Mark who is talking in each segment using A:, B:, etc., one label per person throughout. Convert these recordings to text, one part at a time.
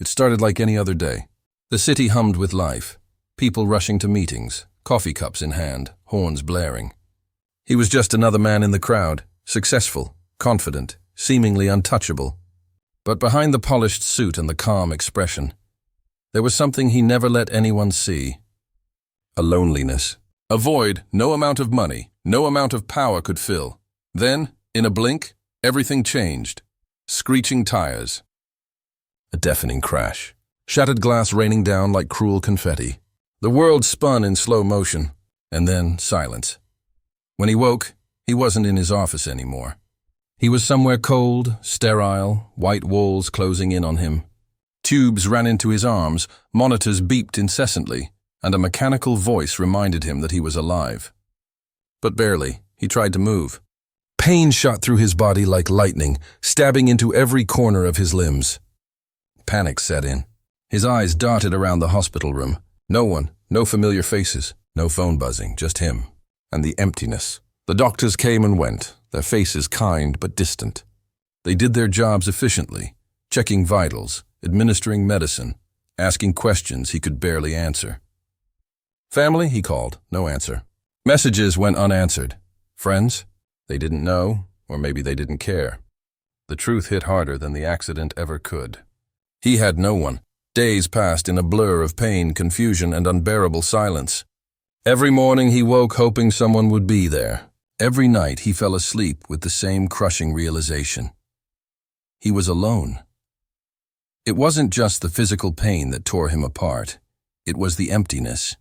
A: It started like any other day. The city hummed with life, people rushing to meetings, coffee cups in hand, horns blaring. He was just another man in the crowd, successful, confident, seemingly untouchable. But behind the polished suit and the calm expression, there was something he never let anyone see. A loneliness. A void no amount of money, no amount of power could fill. Then, in a blink, everything changed. Screeching tires. A deafening crash. Shattered glass raining down like cruel confetti. The world spun in slow motion, and then silence. When he woke, he wasn't in his office anymore. He was somewhere cold, sterile, white walls closing in on him. Tubes ran into his arms, monitors beeped incessantly, and a mechanical voice reminded him that he was alive. But barely. He tried to move. Pain shot through his body like lightning, stabbing into every corner of his limbs. Panic set in. His eyes darted around the hospital room. No one, no familiar faces, no phone buzzing, just him. And the emptiness. The doctors came and went, their faces kind but distant. They did their jobs efficiently, checking vitals, administering medicine, asking questions he could barely answer. Family, he called, no answer. Messages went unanswered. Friends? They didn't know, or maybe they didn't care. The truth hit harder than the accident ever could. He had no one. Days passed in a blur of pain, confusion, and unbearable silence. Every morning he woke hoping someone would be there. Every night he fell asleep with the same crushing realization. He was alone. It wasn't just the physical pain that tore him apart. It was the emptiness,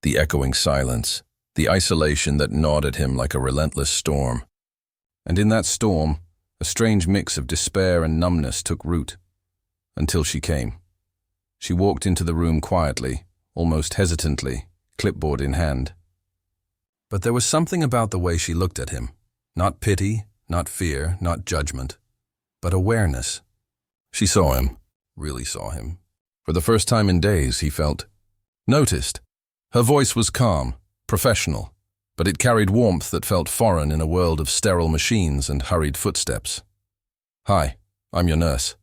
A: the echoing silence, the isolation that gnawed at him like a relentless storm. And in that storm, a strange mix of despair and numbness took root. Until she came. She walked into the room quietly, almost hesitantly, clipboard in hand. But there was something about the way she looked at him. Not pity, not fear, not judgment, but awareness. She saw him, really saw him. For the first time in days, he felt noticed. Her voice was calm, professional, but it carried warmth that felt foreign in a world of sterile machines and hurried footsteps. "Hi, I'm your nurse.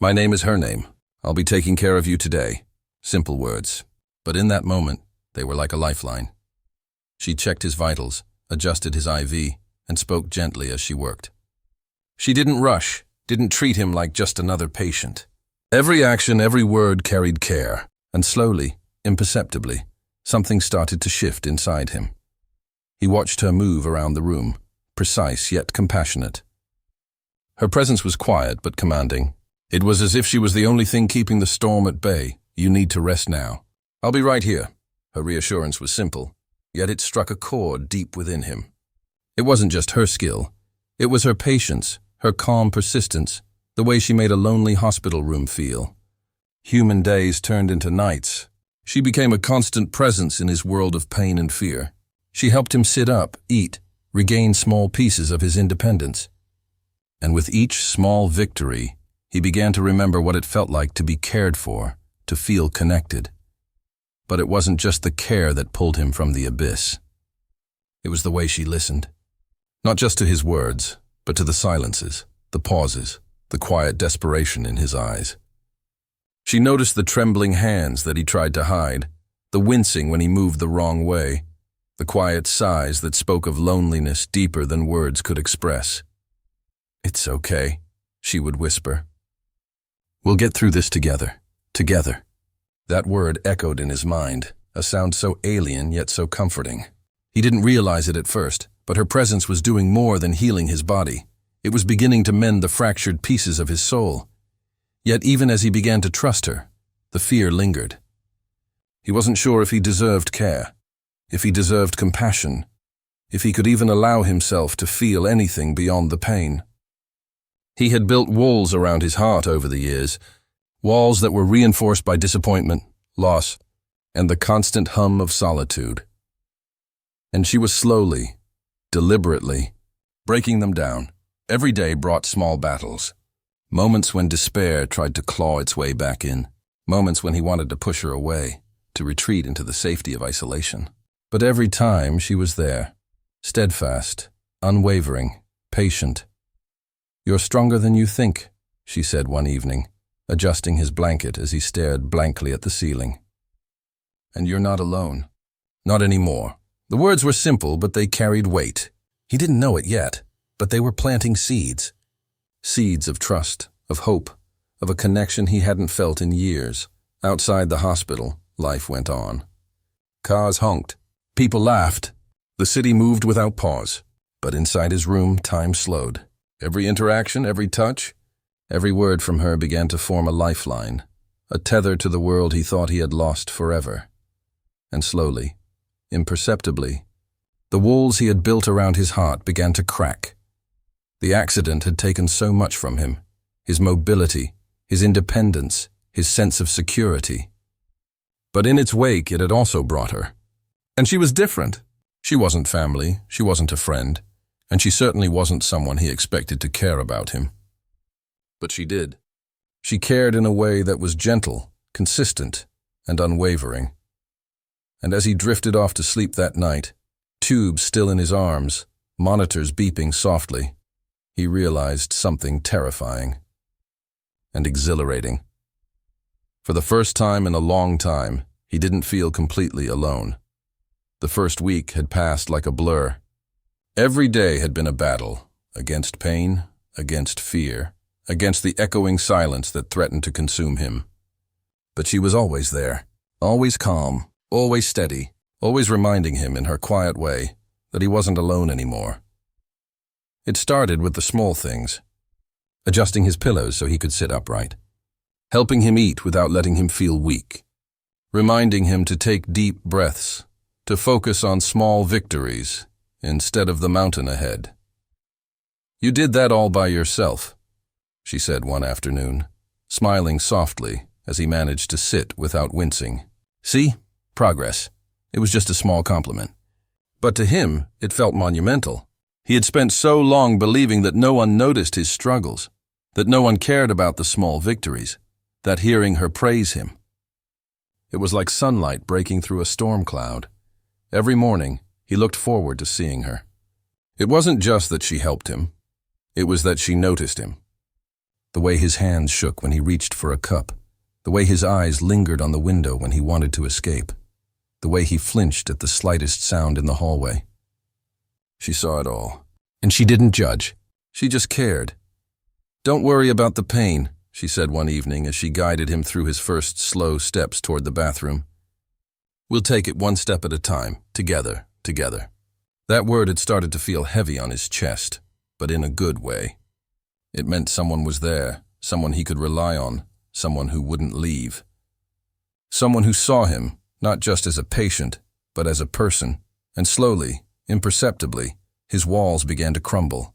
A: My name is her name. I'll be taking care of you today." Simple words, but in that moment, they were like a lifeline. She checked his vitals, adjusted his IV, and spoke gently as she worked. She didn't rush, didn't treat him like just another patient. Every action, every word carried care, and slowly, imperceptibly, something started to shift inside him. He watched her move around the room, precise yet compassionate. Her presence was quiet but commanding. It was as if she was the only thing keeping the storm at bay. "You need to rest now." "I'll be right here." Her reassurance was simple, yet it struck a chord deep within him. It wasn't just her skill. It was her patience, her calm persistence, the way she made a lonely hospital room feel. Human days turned into nights. She became a constant presence in his world of pain and fear. She helped him sit up, eat, regain small pieces of his independence. And with each small victory, he began to remember what it felt like to be cared for, to feel connected. But it wasn't just the care that pulled him from the abyss. It was the way she listened. Not just to his words, but to the silences, the pauses, the quiet desperation in his eyes. She noticed the trembling hands that he tried to hide, the wincing when he moved the wrong way, the quiet sighs that spoke of loneliness deeper than words could express. "It's okay," she would whisper. "We'll get through this together. Together." That word echoed in his mind, a sound so alien yet so comforting. He didn't realize it at first, but her presence was doing more than healing his body. It was beginning to mend the fractured pieces of his soul. Yet even as he began to trust her, the fear lingered. He wasn't sure if he deserved care, if he deserved compassion, if he could even allow himself to feel anything beyond the pain. He had built walls around his heart over the years, walls that were reinforced by disappointment, loss, and the constant hum of solitude. And she was slowly, deliberately, breaking them down. Every day brought small battles. Moments when despair tried to claw its way back in. Moments when he wanted to push her away, to retreat into the safety of isolation. But every time she was there, steadfast, unwavering, patient. "You're stronger than you think," she said one evening, adjusting his blanket as he stared blankly at the ceiling. "And you're not alone. Not anymore." The words were simple, but they carried weight. He didn't know it yet, but they were planting seeds. Seeds of trust, of hope, of a connection he hadn't felt in years. Outside the hospital, life went on. Cars honked. People laughed. The city moved without pause. But inside his room, time slowed. Every interaction, every touch, every word from her began to form a lifeline, a tether to the world he thought he had lost forever. And slowly, imperceptibly, the walls he had built around his heart began to crack. The accident had taken so much from him, his mobility, his independence, his sense of security. But in its wake, it had also brought her. And she was different. She wasn't family, she wasn't a friend, and she certainly wasn't someone he expected to care about him. But she did. She cared in a way that was gentle, consistent, and unwavering. And as he drifted off to sleep that night, tubes still in his arms, monitors beeping softly, he realized something terrifying and exhilarating. For the first time in a long time, he didn't feel completely alone. The first week had passed like a blur. Every day had been a battle, against pain, against fear, against the echoing silence that threatened to consume him. But she was always there, always calm, always steady, always reminding him in her quiet way that he wasn't alone anymore. It started with the small things, adjusting his pillows so he could sit upright, helping him eat without letting him feel weak, reminding him to take deep breaths, to focus on small victories instead of the mountain ahead. "You did that all by yourself," she said one afternoon, smiling softly as he managed to sit without wincing. "See? Progress." It was just a small compliment. But to him, it felt monumental. He had spent so long believing that no one noticed his struggles, that no one cared about the small victories, that hearing her praise him. It was like sunlight breaking through a storm cloud. Every morning, he looked forward to seeing her. It wasn't just that she helped him. It was that she noticed him. The way his hands shook when he reached for a cup, the way his eyes lingered on the window when he wanted to escape, the way he flinched at the slightest sound in the hallway. She saw it all, and she didn't judge. She just cared. "Don't worry about the pain," she said one evening as she guided him through his first slow steps toward the bathroom. "We'll take it one step at a time, together. That word had started to feel heavy on his chest, but in a good way. It meant someone was there, someone he could rely on, someone who wouldn't leave. Someone who saw him, not just as a patient, but as a person, and slowly, imperceptibly, his walls began to crumble.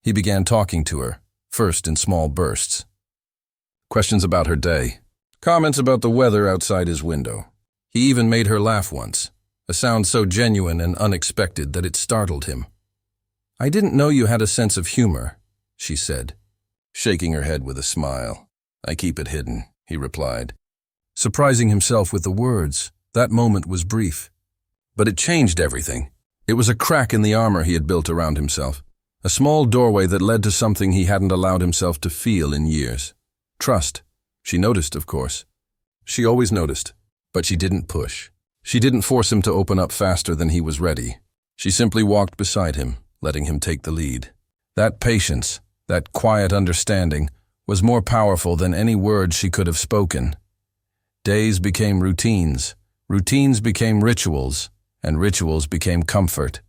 A: He began talking to her, first in small bursts. Questions about her day, comments about the weather outside his window. He even made her laugh once, a sound so genuine and unexpected that it startled him. "I didn't know you had a sense of humor," she said, shaking her head with a smile. "I keep it hidden," he replied. Surprising himself with the words, that moment was brief. But it changed everything. It was a crack in the armor he had built around himself, a small doorway that led to something he hadn't allowed himself to feel in years. Trust. She noticed, of course. She always noticed, but she didn't push. She didn't force him to open up faster than he was ready. She simply walked beside him, letting him take the lead. That patience, that quiet understanding, was more powerful than any words she could have spoken. Days became routines, routines became rituals, and rituals became comfort.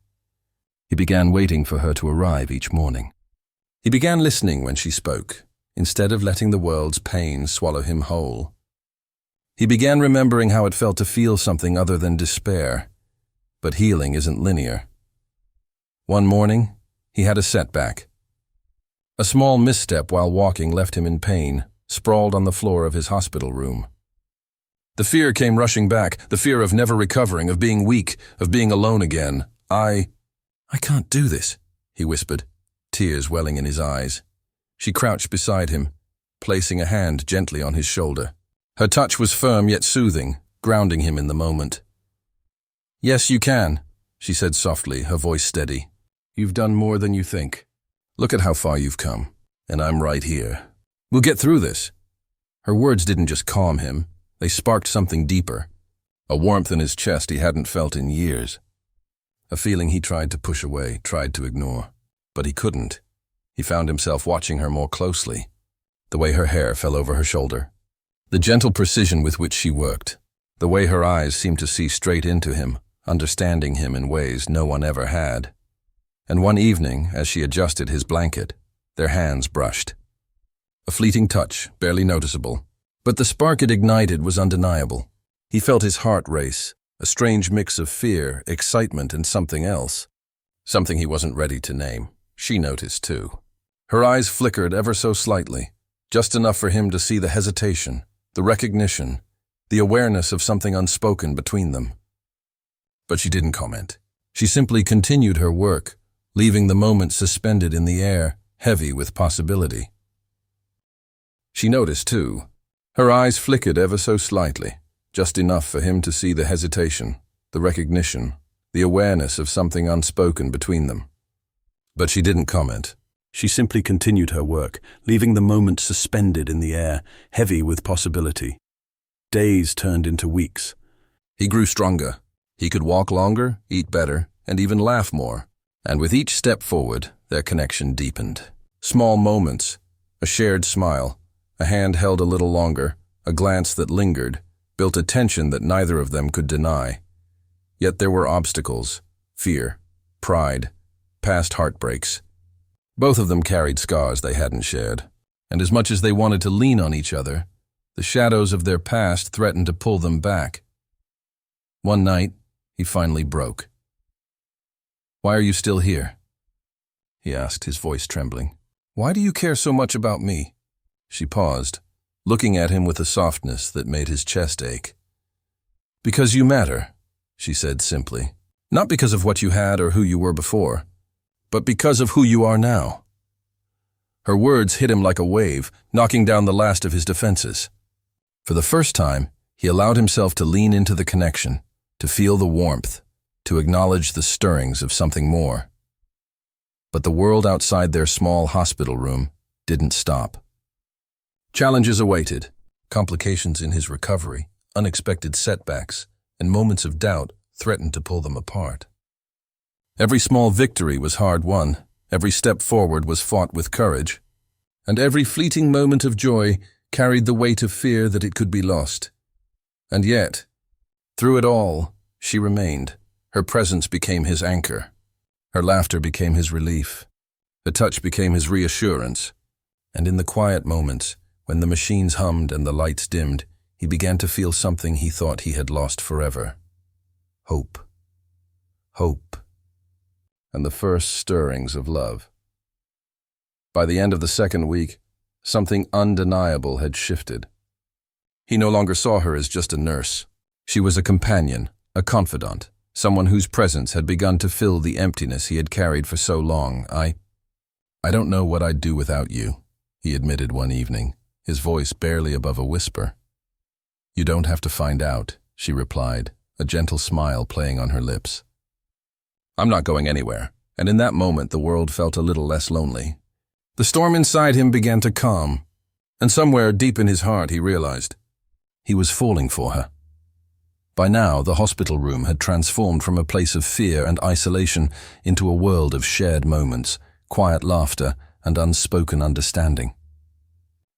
A: He began waiting for her to arrive each morning. He began listening when she spoke, instead of letting the world's pain swallow him whole. He began remembering how it felt to feel something other than despair. But healing isn't linear. One morning, he had a setback. A small misstep while walking left him in pain, sprawled on the floor of his hospital room. The fear came rushing back, the fear of never recovering, of being weak, of being alone again. I can't do this," he whispered, tears welling in his eyes. She crouched beside him, placing a hand gently on his shoulder. Her touch was firm yet soothing, grounding him in the moment. "Yes, you can," she said softly, her voice steady. "You've done more than you think. Look at how far you've come, and I'm right here. We'll get through this." Her words didn't just calm him, they sparked something deeper, a warmth in his chest he hadn't felt in years. A feeling he tried to push away, tried to ignore. But he couldn't. He found himself watching her more closely, the way her hair fell over her shoulder, the gentle precision with which she worked, the way her eyes seemed to see straight into him, understanding him in ways no one ever had. And one evening, as she adjusted his blanket, their hands brushed. A fleeting touch, barely noticeable, but the spark it ignited was undeniable. He felt his heart race, a strange mix of fear, excitement, and something else. Something he wasn't ready to name. She noticed, too. Her eyes flickered ever so slightly, just enough for him to see the hesitation, the recognition, the awareness of something unspoken between them. But she didn't comment. She simply continued her work, leaving the moment suspended in the air, heavy with possibility. She noticed, too. Her eyes flickered ever so slightly, just enough for him to see the hesitation, the recognition, the awareness of something unspoken between them. But she didn't comment. She simply continued her work, leaving the moment suspended in the air, heavy with possibility. Days turned into weeks. He grew stronger. He could walk longer, eat better, and even laugh more. And with each step forward, their connection deepened. Small moments, a shared smile, a hand held a little longer, a glance that lingered, built a tension that neither of them could deny. Yet there were obstacles, fear, pride, past heartbreaks. Both of them carried scars they hadn't shared, and as much as they wanted to lean on each other, the shadows of their past threatened to pull them back. One night, he finally broke. "Why are you still here?" he asked, his voice trembling. "Why do you care so much about me?" She paused, looking at him with a softness that made his chest ache. "Because you matter," she said simply. "Not because of what you had or who you were before, but because of who you are now." Her words hit him like a wave, knocking down the last of his defenses. For the first time, he allowed himself to lean into the connection, to feel the warmth, to acknowledge the stirrings of something more. But the world outside their small hospital room didn't stop. Challenges awaited, complications in his recovery, unexpected setbacks, and moments of doubt threatened to pull them apart. Every small victory was hard won, every step forward was fought with courage, and every fleeting moment of joy carried the weight of fear that it could be lost. And yet, through it all, she remained. Her presence became his anchor. Her laughter became his relief. Her touch became his reassurance. And in the quiet moments, when the machines hummed and the lights dimmed, he began to feel something he thought he had lost forever. Hope. Hope. And the first stirrings of love. By the end of the second week, something undeniable had shifted. He no longer saw her as just a nurse. She was a companion, a confidant, someone whose presence had begun to fill the emptiness he had carried for so long. I don't know what I'd do without you," he admitted one evening, his voice barely above a whisper. "You don't have to find out," she replied, a gentle smile playing on her lips. "I'm not going anywhere," and in that moment the world felt a little less lonely. The storm inside him began to calm, and somewhere deep in his heart he realized he was falling for her. By now, the hospital room had transformed from a place of fear and isolation into a world of shared moments, quiet laughter, and unspoken understanding.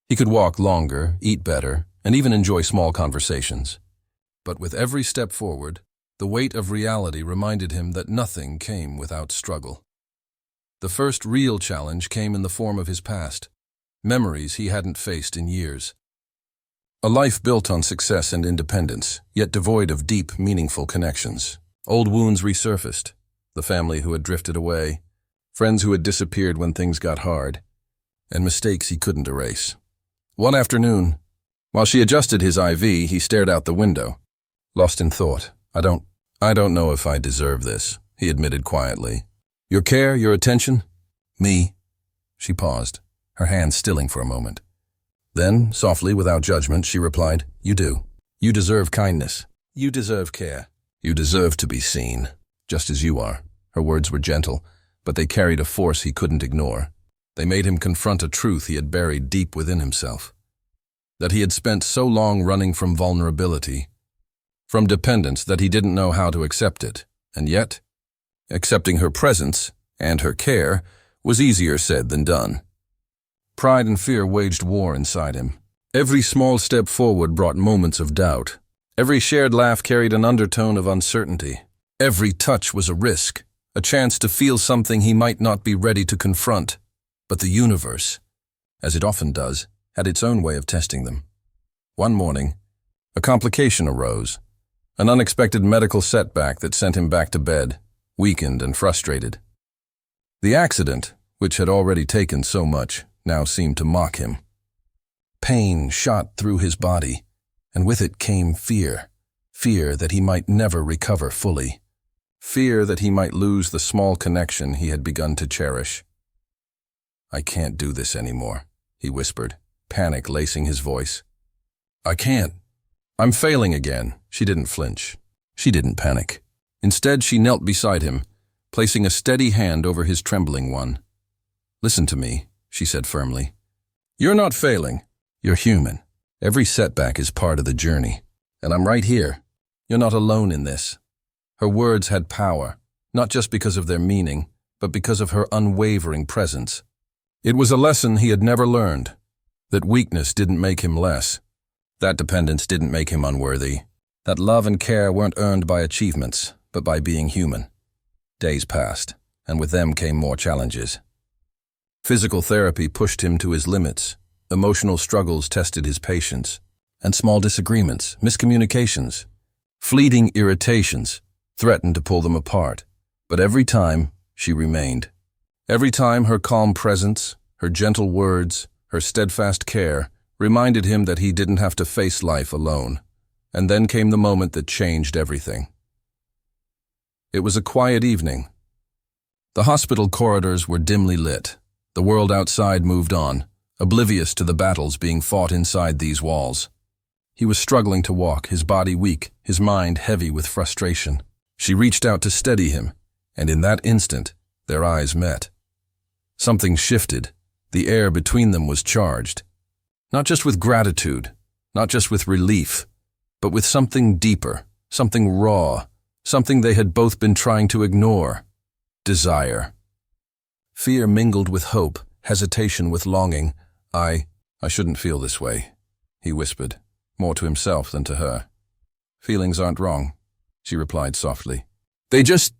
A: He could walk longer, eat better, and even enjoy small conversations. But with every step forward, the weight of reality reminded him that nothing came without struggle. The first real challenge came in the form of his past, memories he hadn't faced in years. A life built on success and independence, yet devoid of deep, meaningful connections. Old wounds resurfaced, the family who had drifted away, friends who had disappeared when things got hard, and mistakes he couldn't erase. One afternoon, while she adjusted his IV, he stared out the window, lost in thought. I don't know if I deserve this," he admitted quietly. "Your care, your attention? Me?" She paused, her hands stilling for a moment. Then, softly, without judgment, she replied, "You do. You deserve kindness. You deserve care. You deserve to be seen, just as you are." Her words were gentle, but they carried a force he couldn't ignore. They made him confront a truth he had buried deep within himself. that he had spent so long running from vulnerability, from dependence that he didn't know how to accept it, and yet, accepting her presence and her care was easier said than done. Pride and fear waged war inside him. Every small step forward brought moments of doubt. Every shared laugh carried an undertone of uncertainty. Every touch was a risk, a chance to feel something he might not be ready to confront. But the universe, as it often does, had its own way of testing them. One morning, a complication arose, an unexpected medical setback that sent him back to bed, weakened and frustrated. The accident, which had already taken so much, now seemed to mock him. Pain shot through his body, and with it came fear. Fear that he might never recover fully. Fear that he might lose the small connection he had begun to cherish. "I can't do this anymore," he whispered, panic lacing his voice. "I can't. I'm failing again." She didn't flinch. She didn't panic. Instead, she knelt beside him, placing a steady hand over his trembling one. "Listen to me," she said firmly. "You're not failing. You're human. Every setback is part of the journey. And I'm right here. You're not alone in this." Her words had power, not just because of their meaning, but because of her unwavering presence. It was a lesson he had never learned, that weakness didn't make him less, that dependence didn't make him unworthy, that love and care weren't earned by achievements, but by being human. Days passed, and with them came more challenges. Physical therapy pushed him to his limits, emotional struggles tested his patience, and small disagreements, miscommunications, fleeting irritations threatened to pull them apart. But every time, she remained. Every time her calm presence, her gentle words, her steadfast care reminded him that he didn't have to face life alone. And then came the moment that changed everything. It was a quiet evening. The hospital corridors were dimly lit. The world outside moved on, oblivious to the battles being fought inside these walls. He was struggling to walk, his body weak, his mind heavy with frustration. She reached out to steady him, and in that instant, their eyes met. Something shifted. The air between them was charged. Not just with gratitude, not just with relief, but with something deeper, something raw, something they had both been trying to ignore. Desire. Fear mingled with hope, hesitation with longing. I shouldn't feel this way," he whispered, more to himself than to her. "Feelings aren't wrong," she replied softly. "They just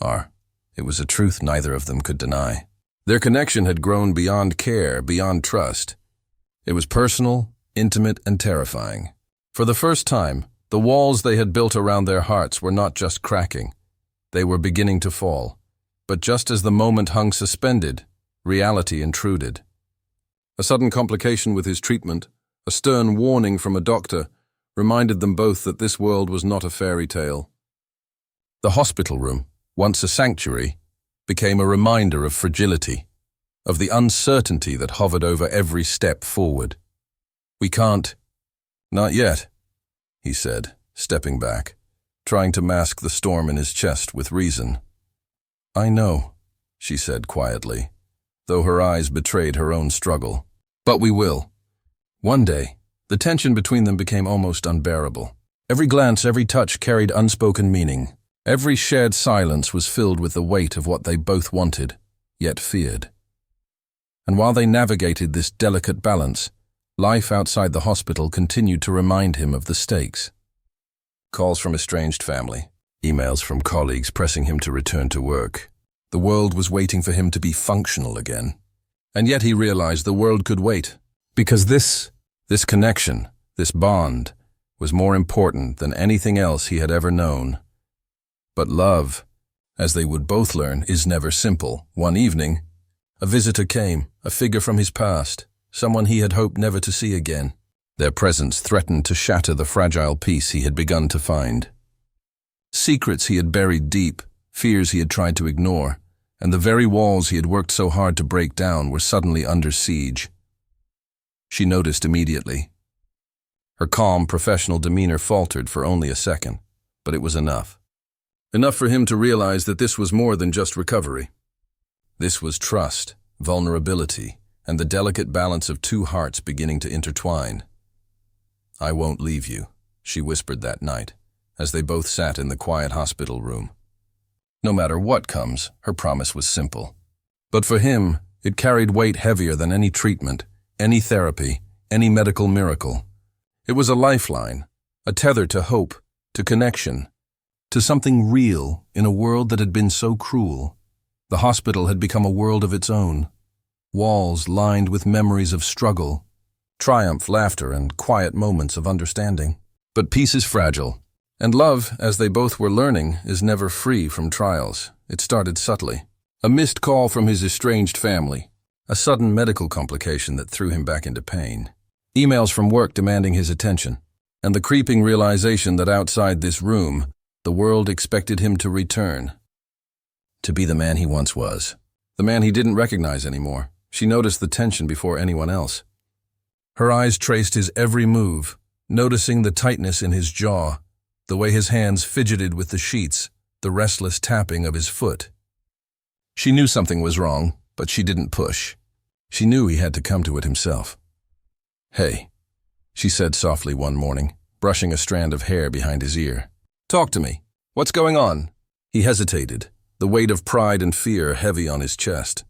A: are." It was a truth neither of them could deny. Their connection had grown beyond care, beyond trust. It was personal, intimate, and terrifying. For the first time, the walls they had built around their hearts were not just cracking. They were beginning to fall. But just as the moment hung suspended, reality intruded. A sudden complication with his treatment, a stern warning from a doctor, reminded them both that this world was not a fairy tale. The hospital room, once a sanctuary, became a reminder of fragility, of the uncertainty that hovered over every step forward. "We can't. Not yet," he said, stepping back, trying to mask the storm in his chest with reason. "I know," she said quietly, though her eyes betrayed her own struggle. "But we will." One day, the tension between them became almost unbearable. Every glance, every touch carried unspoken meaning. Every shared silence was filled with the weight of what they both wanted, yet feared. And while they navigated this delicate balance, life outside the hospital continued to remind him of the stakes. Calls from estranged family, emails from colleagues pressing him to return to work. The world was waiting for him to be functional again. And yet he realized the world could wait, because this connection, this bond, was more important than anything else he had ever known. But love, as they would both learn, is never simple. One evening, a visitor came, a figure from his past, someone he had hoped never to see again. Their presence threatened to shatter the fragile peace he had begun to find. Secrets he had buried deep, fears he had tried to ignore, and the very walls he had worked so hard to break down were suddenly under siege. She noticed immediately. Her calm, professional demeanor faltered for only a second, but it was enough. Enough for him to realize that this was more than just recovery. This was trust, vulnerability, and the delicate balance of two hearts beginning to intertwine. "I won't leave you," she whispered that night, as they both sat in the quiet hospital room. No matter what comes, her promise was simple. But for him, it carried weight heavier than any treatment, any therapy, any medical miracle. It was a lifeline, a tether to hope, to connection, to something real in a world that had been so cruel. The hospital had become a world of its own, walls lined with memories of struggle, triumph, laughter, and quiet moments of understanding. But peace is fragile, and love, as they both were learning, is never free from trials. It started subtly. A missed call from his estranged family, a sudden medical complication that threw him back into pain, emails from work demanding his attention, and the creeping realization that outside this room, the world expected him to return. To be the man he once was, the man he didn't recognize anymore. She noticed the tension before anyone else. Her eyes traced his every move, noticing the tightness in his jaw, the way his hands fidgeted with the sheets, the restless tapping of his foot. She knew something was wrong, but she didn't push. She knew he had to come to it himself. "Hey," she said softly one morning, brushing a strand of hair behind his ear. "Talk to me. What's going on?" He hesitated, the weight of pride and fear heavy on his chest.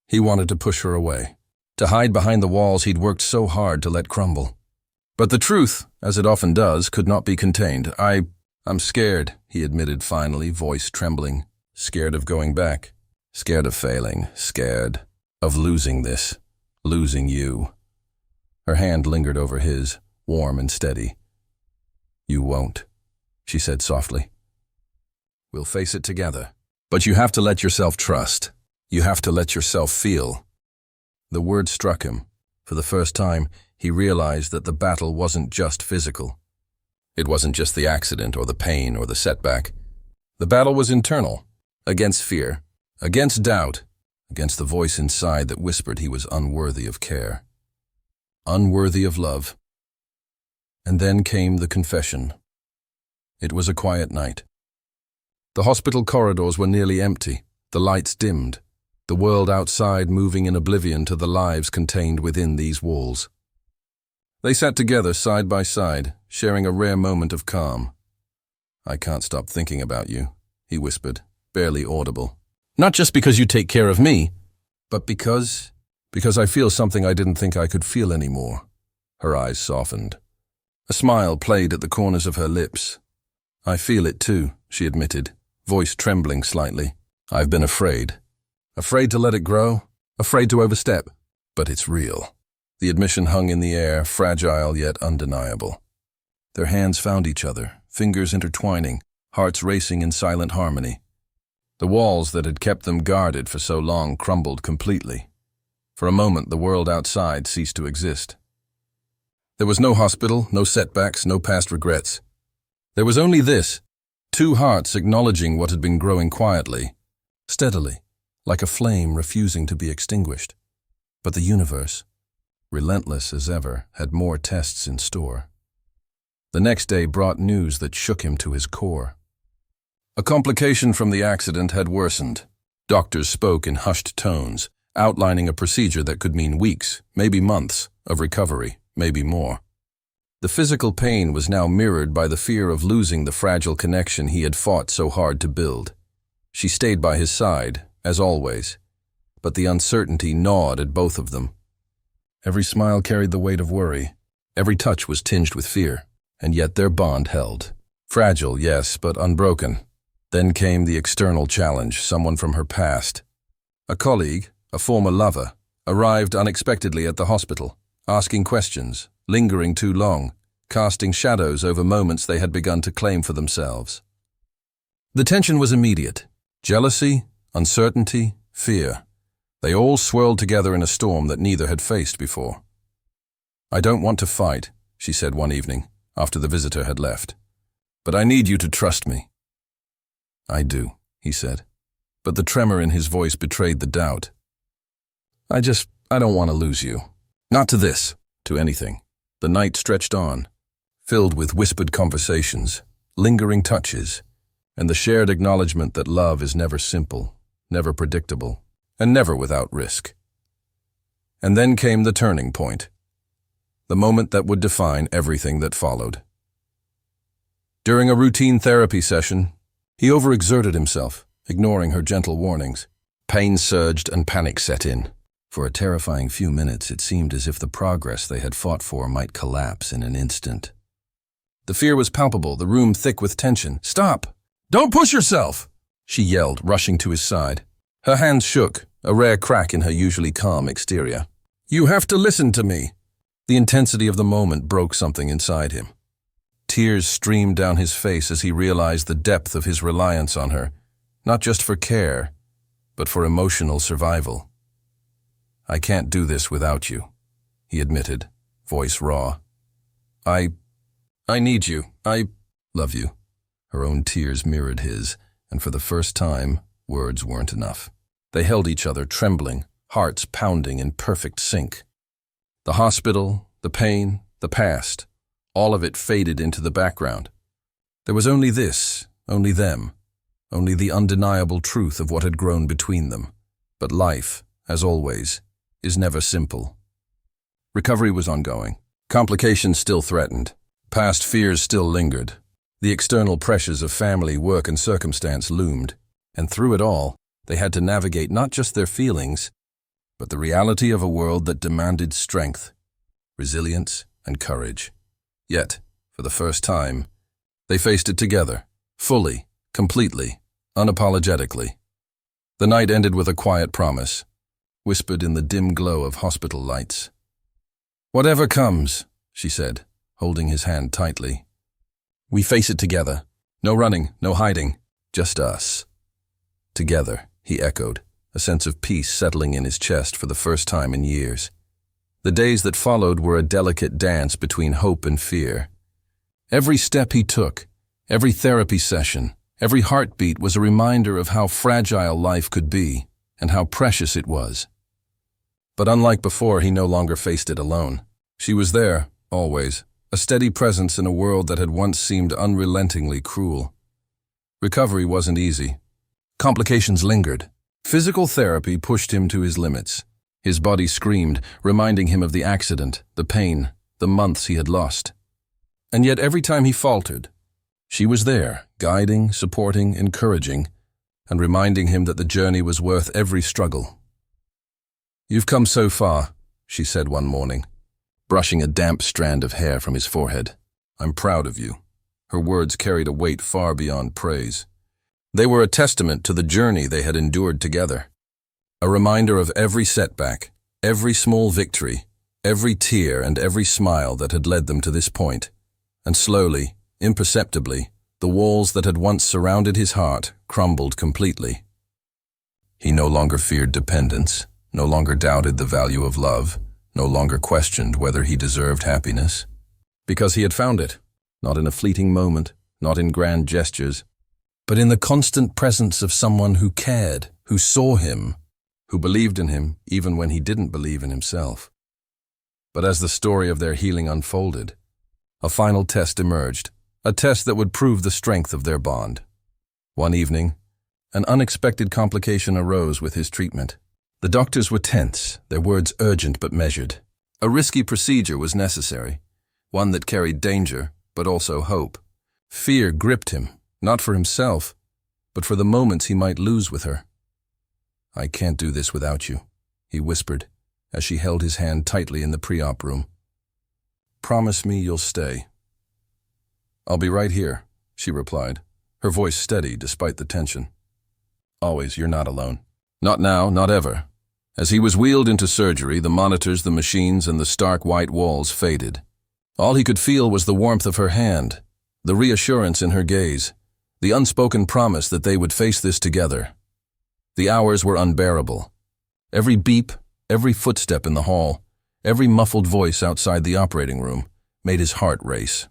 A: He wanted to push her away, to hide behind the walls he'd worked so hard to let crumble. But the truth, as it often does, could not be contained. I'm scared," he admitted finally, voice trembling. "Scared of going back. Scared of failing. Scared of losing this. Losing you." Her hand lingered over his, warm and steady. "You won't," she said softly. "We'll face it together. But you have to let yourself trust. You have to let yourself feel." The word struck him. For the first time, he realized that the battle wasn't just physical. It wasn't just the accident or the pain or the setback. The battle was internal, against fear, against doubt, against the voice inside that whispered he was unworthy of care, unworthy of love. And then came the confession. It was a quiet night. The hospital corridors were nearly empty, the lights dimmed, the world outside moving in oblivion to the lives contained within these walls. They sat together side by side, sharing a rare moment of calm. "I can't stop thinking about you," he whispered, barely audible. "Not just because you take care of me, but because I feel something I didn't think I could feel anymore." Her eyes softened. A smile played at the corners of her lips. "I feel it too," she admitted, voice trembling slightly. "I've been afraid. Afraid to let it grow, afraid to overstep. But it's real." The admission hung in the air, fragile yet undeniable. Their hands found each other, fingers intertwining, hearts racing in silent harmony. The walls that had kept them guarded for so long crumbled completely. For a moment, the world outside ceased to exist. There was no hospital, no setbacks, no past regrets. There was only this, two hearts acknowledging what had been growing quietly, steadily, like a flame refusing to be extinguished. But the universe, relentless as ever, had more tests in store. The next day brought news that shook him to his core. A complication from the accident had worsened. Doctors spoke in hushed tones, outlining a procedure that could mean weeks, maybe months, of recovery, maybe more. The physical pain was now mirrored by the fear of losing the fragile connection he had fought so hard to build. She stayed by his side, as always, but the uncertainty gnawed at both of them. Every smile carried the weight of worry. Every touch was tinged with fear, and yet their bond held. Fragile, yes, but unbroken. Then came the external challenge, someone from her past. A colleague, a former lover, arrived unexpectedly at the hospital, asking questions, lingering too long, casting shadows over moments they had begun to claim for themselves. The tension was immediate. Jealousy, uncertainty, fear. They all swirled together in a storm that neither had faced before. "I don't want to fight," she said one evening, after the visitor had left. "But I need you to trust me." "I do," he said, but the tremor in his voice betrayed the doubt. I don't want to lose you. Not to this, to anything." The night stretched on, filled with whispered conversations, lingering touches, and the shared acknowledgement that love is never simple, never predictable, and never without risk. And then came the turning point. the moment that would define everything that followed. During a routine therapy session, he overexerted himself, ignoring her gentle warnings. Pain surged and panic set in. For a terrifying few minutes, it seemed as if the progress they had fought for might collapse in an instant. The fear was palpable, the room thick with tension. "Stop! Don't push yourself!" she yelled, rushing to his side. Her hands shook, a rare crack in her usually calm exterior. "You have to listen to me." The intensity of the moment broke something inside him. Tears streamed down his face as he realized the depth of his reliance on her, not just for care, but for emotional survival. "I can't do this without you," he admitted, voice raw. I need you. I love you." Her own tears mirrored his, and for the first time, words weren't enough. They held each other, trembling, hearts pounding in perfect sync. The hospital, the pain, the past, all of it faded into the background. There was only this, only them, only the undeniable truth of what had grown between them. But life, as always, is never simple. Recovery was ongoing. Complications still threatened. Past fears still lingered. The external pressures of family, work, and circumstance loomed. And through it all, they had to navigate not just their feelings, but the reality of a world that demanded strength, resilience, and courage. Yet, for the first time, they faced it together, fully, completely, unapologetically. The night ended with a quiet promise, whispered in the dim glow of hospital lights. "Whatever comes," she said, holding his hand tightly. "We face it together. No running, no hiding, just us." "Together," he echoed, a sense of peace settling in his chest for the first time in years. The days that followed were a delicate dance between hope and fear. Every step he took, every therapy session, every heartbeat was a reminder of how fragile life could be and how precious it was. But unlike before, he no longer faced it alone. She was there, always, a steady presence in a world that had once seemed unrelentingly cruel. Recovery wasn't easy. Complications lingered. Physical therapy pushed him to his limits. His body screamed, reminding him of the accident, the pain, the months he had lost. And yet every time he faltered, she was there, guiding, supporting, encouraging, and reminding him that the journey was worth every struggle. "You've come so far," she said one morning, brushing a damp strand of hair from his forehead. "I'm proud of you." Her words carried a weight far beyond praise. They were a testament to the journey they had endured together. A reminder of every setback, every small victory, every tear and every smile that had led them to this point. And slowly, imperceptibly, the walls that had once surrounded his heart crumbled completely. He no longer feared dependence, no longer doubted the value of love, no longer questioned whether he deserved happiness. Because he had found it, not in a fleeting moment, not in grand gestures, but in the constant presence of someone who cared, who saw him, who believed in him even when he didn't believe in himself. But as the story of their healing unfolded, a final test emerged, a test that would prove the strength of their bond. One evening, an unexpected complication arose with his treatment. The doctors were tense, their words urgent but measured. A risky procedure was necessary, one that carried danger, but also hope. Fear gripped him, not for himself, but for the moments he might lose with her. "I can't do this without you," he whispered, as she held his hand tightly in the pre-op room. "Promise me you'll stay." "I'll be right here," she replied, her voice steady despite the tension. "Always, you're not alone." "Not now, not ever." As he was wheeled into surgery, the monitors, the machines, and the stark white walls faded. All he could feel was the warmth of her hand, the reassurance in her gaze, the unspoken promise that they would face this together. The hours were unbearable. Every beep, every footstep in the hall, every muffled voice outside the operating room made his heart race.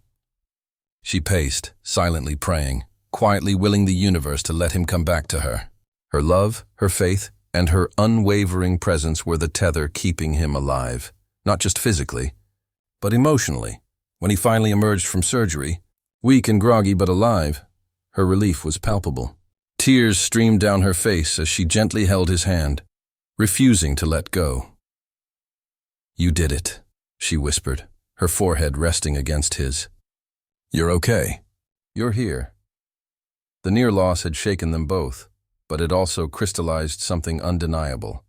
A: She paced, silently praying, quietly willing the universe to let him come back to her. Her love, her faith, and her unwavering presence were the tether keeping him alive, not just physically, but emotionally. When he finally emerged from surgery, weak and groggy but alive, her relief was palpable. Tears streamed down her face as she gently held his hand, refusing to let go. "You did it," she whispered, her forehead resting against his. "You're okay. You're here." The near loss had shaken them both, but it also crystallized something undeniable.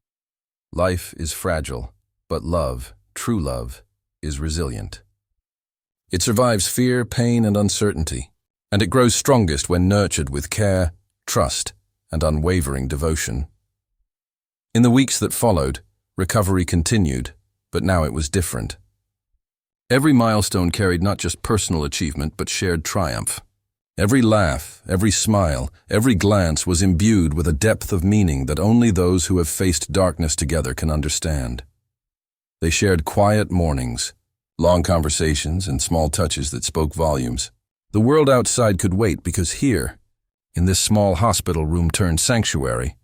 A: Life is fragile, but love, true love, is resilient. It survives fear, pain, and uncertainty, and it grows strongest when nurtured with care, trust, and unwavering devotion. In the weeks that followed, recovery continued, but now it was different. Every milestone carried not just personal achievement, but shared triumph. Every laugh, every smile, every glance was imbued with a depth of meaning that only those who have faced darkness together can understand. They shared quiet mornings, long conversations, and small touches that spoke volumes. The world outside could wait because here, in this small hospital room turned sanctuary,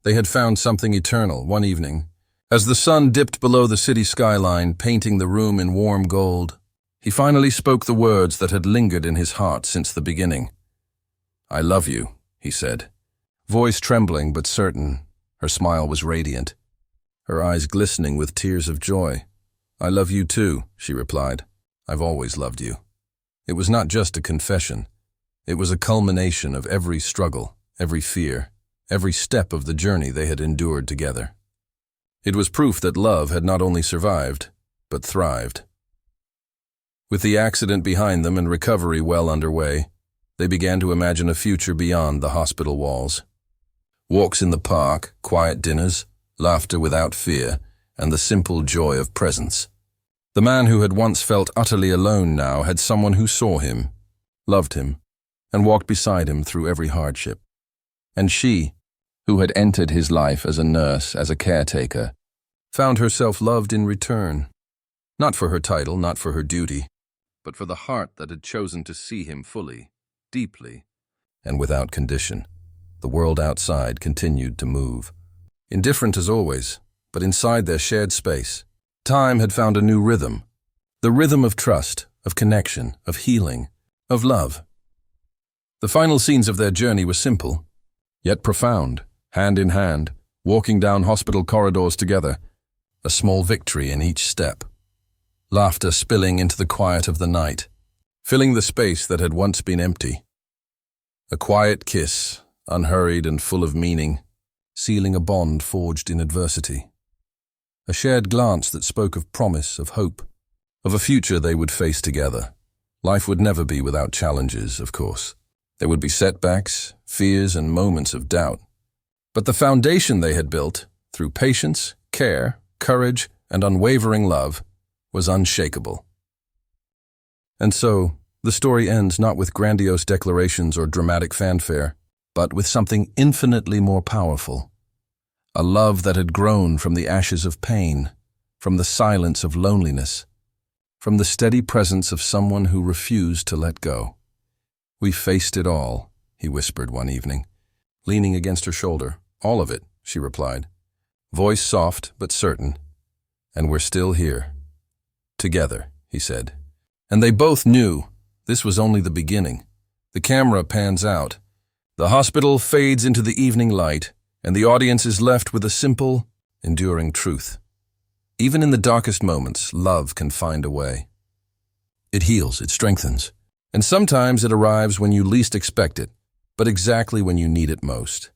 A: they had found something eternal one evening. As the sun dipped below the city skyline, painting the room in warm gold, he finally spoke the words that had lingered in his heart since the beginning. "I love you," he said. Voice trembling but certain, her smile was radiant, her eyes glistening with tears of joy. "I love you too," she replied. "I've always loved you." It was not just a confession. It was a culmination of every struggle, every fear, every step of the journey they had endured together. It was proof that love had not only survived, but thrived. With the accident behind them and recovery well underway, they began to imagine a future beyond the hospital walls. Walks in the park, quiet dinners, laughter without fear, and the simple joy of presence. The man who had once felt utterly alone now had someone who saw him, loved him, and walked beside him through every hardship. And she, who had entered his life as a nurse, as a caretaker, found herself loved in return, not for her title, not for her duty, but for the heart that had chosen to see him fully, deeply, and without condition. The world outside continued to move. Indifferent as always, but inside their shared space, time had found a new rhythm. The rhythm of trust, of connection, of healing, of love. The final scenes of their journey were simple, yet profound, hand in hand, walking down hospital corridors together, a small victory in each step. Laughter spilling into the quiet of the night, filling the space that had once been empty. A quiet kiss, unhurried and full of meaning, sealing a bond forged in adversity. A shared glance that spoke of promise, of hope, of a future they would face together. Life would never be without challenges, of course. There would be setbacks, fears, and moments of doubt. But the foundation they had built, through patience, care, courage, and unwavering love, was unshakable. And so, the story ends not with grandiose declarations or dramatic fanfare, but with something infinitely more powerful. A love that had grown from the ashes of pain, from the silence of loneliness, from the steady presence of someone who refused to let go. "We faced it all," he whispered one evening, leaning against her shoulder. "All of it," she replied, voice soft but certain. "And we're still here. Together," he said. And they both knew this was only the beginning. The camera pans out. The hospital fades into the evening light, and the audience is left with a simple, enduring truth. Even in the darkest moments, love can find a way. It heals, it strengthens, and sometimes it arrives when you least expect it, but exactly when you need it most.